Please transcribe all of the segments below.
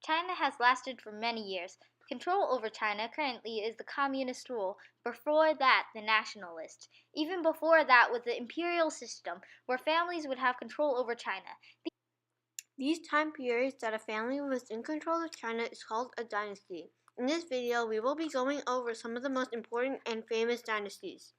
China has lasted for many years. Control over China currently is the communist rule. Before that, the nationalist. Even before that was the imperial system, where families would have control over China. These time periods that a family was in control of China is called a dynasty. In this video, we will be going over some of the most important and famous dynasties.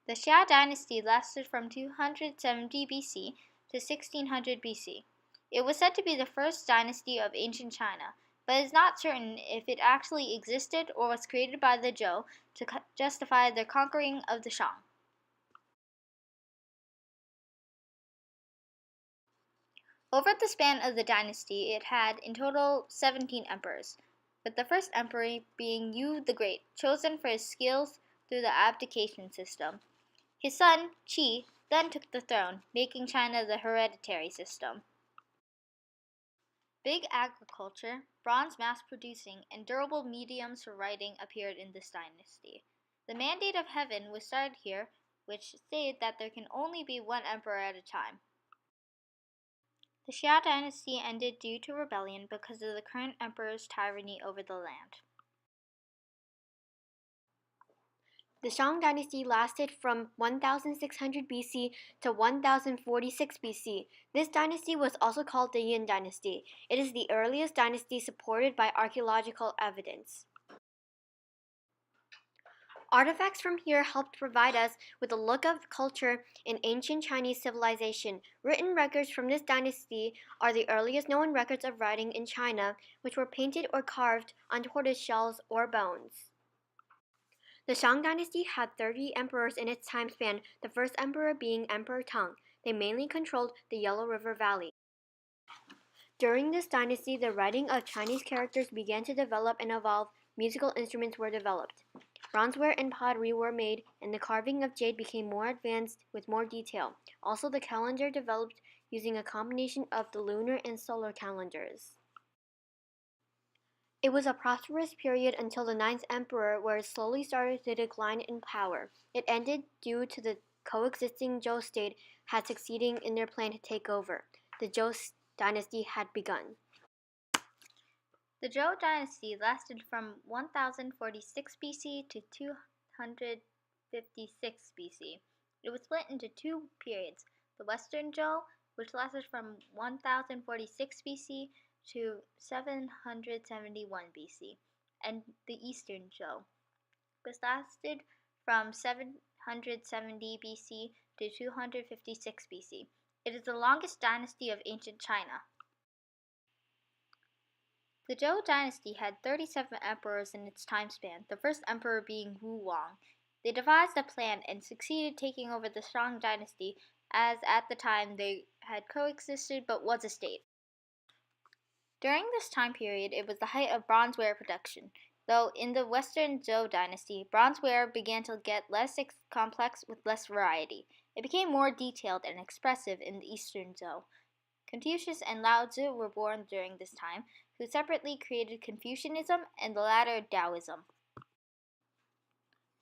The Xia dynasty lasted from 270 BC to 1600 BC. It was said to be the first dynasty of ancient China, but it is not certain if it actually existed or was created by the Zhou to justify their conquering of the Shang. Over the span of the dynasty, it had in total 17 emperors, with the first emperor being Yu the Great, chosen for his skills through the abdication system. His son, Qi, then took the throne, making China the hereditary system. Big agriculture, bronze mass producing, and durable mediums for writing appeared in this dynasty. The Mandate of Heaven was started here, which stated that there can only be one emperor at a time. The Xia dynasty ended due to rebellion because of the current emperor's tyranny over the land. The Shang dynasty lasted from 1600 BC to 1046 BC. This dynasty was also called the Yin dynasty. It is the earliest dynasty supported by archaeological evidence. Artifacts from here helped provide us with a look of culture in ancient Chinese civilization. Written records from this dynasty are the earliest known records of writing in China, which were painted or carved on tortoise shells or bones. The Shang dynasty had 30 emperors in its time span, the first emperor being Emperor Tang. They mainly controlled the Yellow River Valley. During this dynasty, the writing of Chinese characters began to develop and evolve. Musical instruments were developed. Bronzeware and pottery were made, and the carving of jade became more advanced with more detail. Also, the calendar developed using a combination of the lunar and solar calendars. It was a prosperous period until the ninth emperor, where it slowly started to decline in power. It ended due to the coexisting Zhou state had succeeding in their plan to take over. The Zhou dynasty had begun. The Zhou dynasty lasted from 1046 BC to 256 BC. It was split into two periods: the Western Zhou, which lasted from 1046 BC to 771 BC, and the Eastern Zhou, which lasted from 770 BC to 256 BC. It is the longest dynasty of ancient China. The Zhou dynasty had 37 emperors in its time span, the first emperor being Wu Wang. They devised a plan and succeeded taking over the Shang dynasty, as at the time they had coexisted but was a state. During this time period, it was the height of bronzeware production, though in the Western Zhou dynasty, bronzeware began to get less complex with less variety. It became more detailed and expressive in the Eastern Zhou. Confucius and Lao Tzu were born during this time, who separately created Confucianism and the latter Taoism.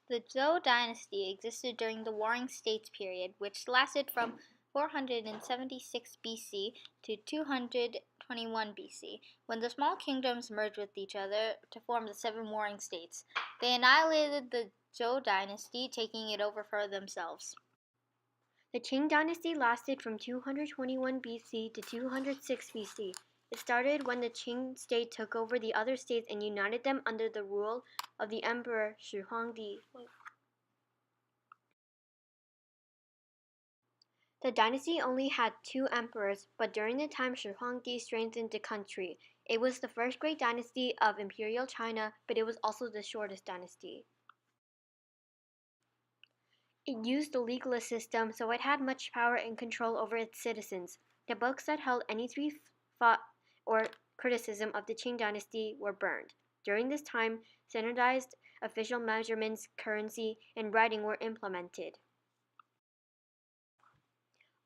The Zhou dynasty existed during the Warring States period, which lasted from 476 BC to 221 BC, when the small kingdoms merged with each other to form the seven warring states. They annihilated the Zhou dynasty, taking it over for themselves. The Qing dynasty lasted from 221 BC to 206 BC. It started when the Qing state took over the other states and united them under the rule of the Emperor Shi Huangdi. The dynasty only had two emperors, but during the time Shi Huangdi strengthened the country. It was the first great dynasty of imperial China, but it was also the shortest dynasty. It used the legalist system, so it had much power and control over its citizens. The books that held any thought or criticism of the Qing dynasty were burned. During this time, standardized official measurements, currency, and writing were implemented.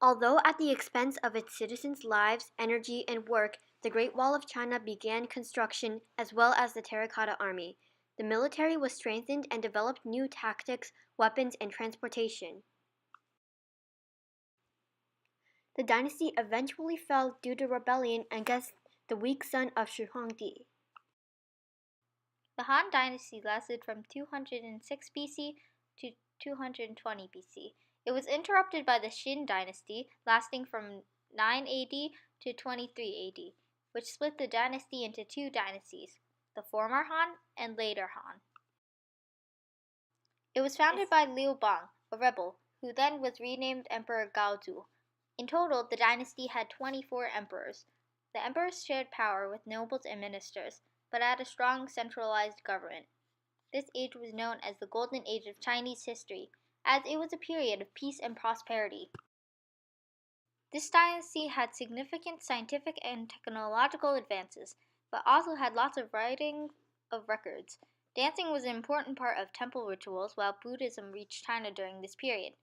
Although at the expense of its citizens' lives, energy, and work, the Great Wall of China began construction as well as the Terracotta Army. The military was strengthened and developed new tactics, weapons, and transportation. The dynasty eventually fell due to rebellion against the weak son of Shi Huangdi. The Han Dynasty lasted from 206 BC to 220 BC. It was interrupted by the Qin Dynasty, lasting from 9 AD to 23 AD, which split the dynasty into two dynasties, the former Han and later Han. It was founded by Liu Bang, a rebel, who then was renamed Emperor Gaozu. In total, the dynasty had 24 emperors. The emperors shared power with nobles and ministers, but had a strong centralized government. This age was known as the Golden Age of Chinese history, as it was a period of peace and prosperity. This dynasty had significant scientific and technological advances, but also had lots of writing of records. Dancing was an important part of temple rituals while Buddhism reached China during this period.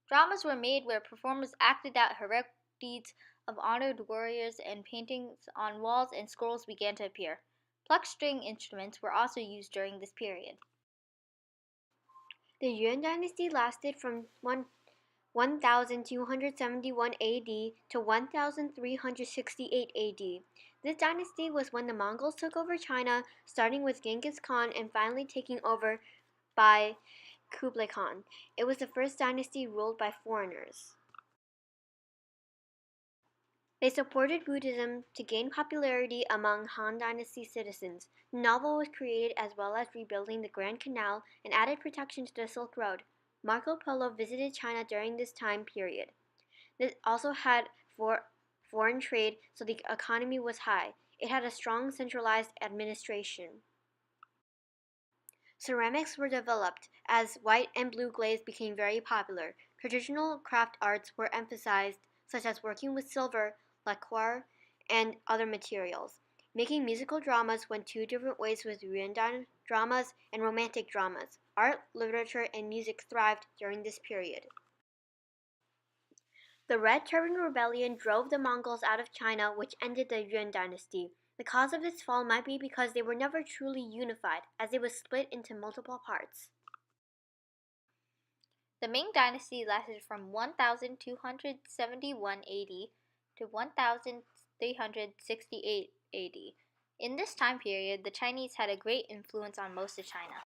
Dramas were made where performers acted out heroic deeds of honored warriors, and paintings on walls and scrolls began to appear. Plucked string instruments were also used during this period. The Yuan dynasty lasted from 1271 AD to 1368 AD. This dynasty was when the Mongols took over China, starting with Genghis Khan and finally taking over by Kublai Khan. It was the first dynasty ruled by foreigners. They supported Buddhism to gain popularity among Han Dynasty citizens. The novel was created as well as rebuilding the Grand Canal and added protection to the Silk Road. Marco Polo visited China during this time period. This also had foreign trade, so the economy was high. It had a strong centralized administration. Ceramics were developed as white and blue glaze became very popular. Traditional craft arts were emphasized, such as working with silver, lacquer, and other materials. Making musical dramas went two different ways with Yuan dramas and romantic dramas. Art, literature, and music thrived during this period. The Red Turban Rebellion drove the Mongols out of China, which ended the Yuan dynasty. The cause of its fall might be because they were never truly unified, as it was split into multiple parts. The Ming Dynasty lasted from 1271 AD to 1368 AD. In this time period, the Chinese had a great influence on most of China.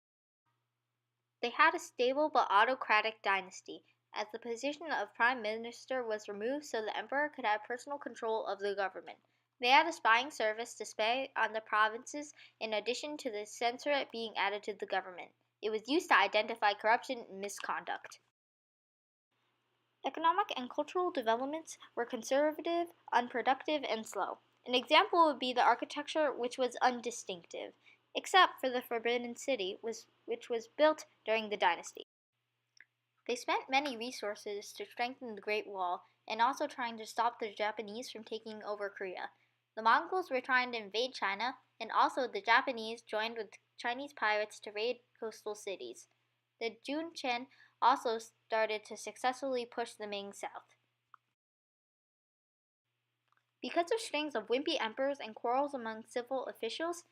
They had a stable but autocratic dynasty, as the position of prime minister was removed so the emperor could have personal control of the government. They had a spying service to spy on the provinces in addition to the censorate being added to the government. It was used to identify corruption and misconduct. Economic and cultural developments were conservative, unproductive, and slow. An example would be the architecture, which was undistinctive, except for the Forbidden City, which was built during the dynasty. They spent many resources to strengthen the Great Wall and also trying to stop the Japanese from taking over Korea. The Mongols were trying to invade China, and also the Japanese joined with Chinese pirates to raid coastal cities. The Junchen also started to successfully push the Ming south. Because of strings of wimpy emperors and quarrels among civil officials,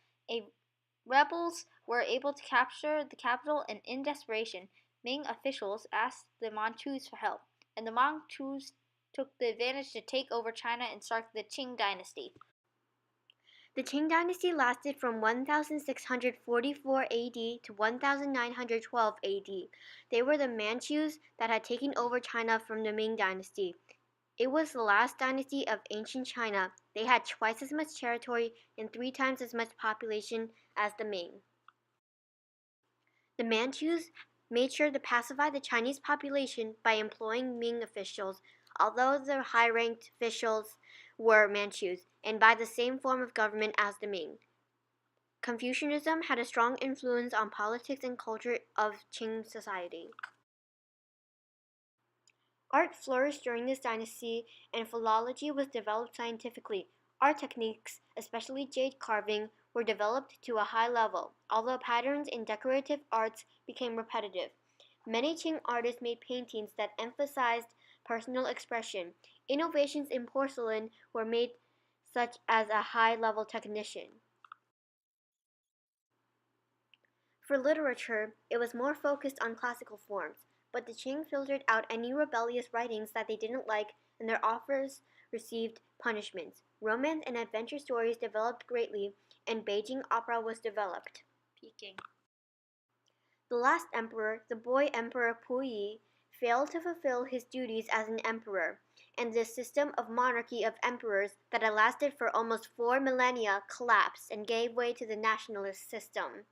rebels were able to capture the capital, and in desperation, Ming officials asked the Manchus for help, and the Manchus took the advantage to take over China and start the Qing dynasty. The Qing dynasty lasted from 1644 AD to 1912 AD. They were the Manchus that had taken over China from the Ming dynasty. It was the last dynasty of ancient China. They had twice as much territory and 3 times as much population as the Ming. The Manchus made sure to pacify the Chinese population by employing Ming officials, although the high-ranked officials were Manchus, and by the same form of government as the Ming. Confucianism had a strong influence on politics and culture of Qing society. Art flourished during this dynasty, and philology was developed scientifically. Art techniques, especially jade carving, were developed to a high level, although patterns in decorative arts became repetitive. Many Qing artists made paintings that emphasized personal expression. Innovations in porcelain were made such as a high-level technician. For literature, it was more focused on classical forms, but the Qing filtered out any rebellious writings that they didn't like, and their authors received punishments. Romance and adventure stories developed greatly, and Beijing opera was developed. Peking. The last emperor, the boy emperor Puyi, failed to fulfill his duties as an emperor, and the system of monarchy of emperors that had lasted for almost 4 millennia collapsed and gave way to the nationalist system.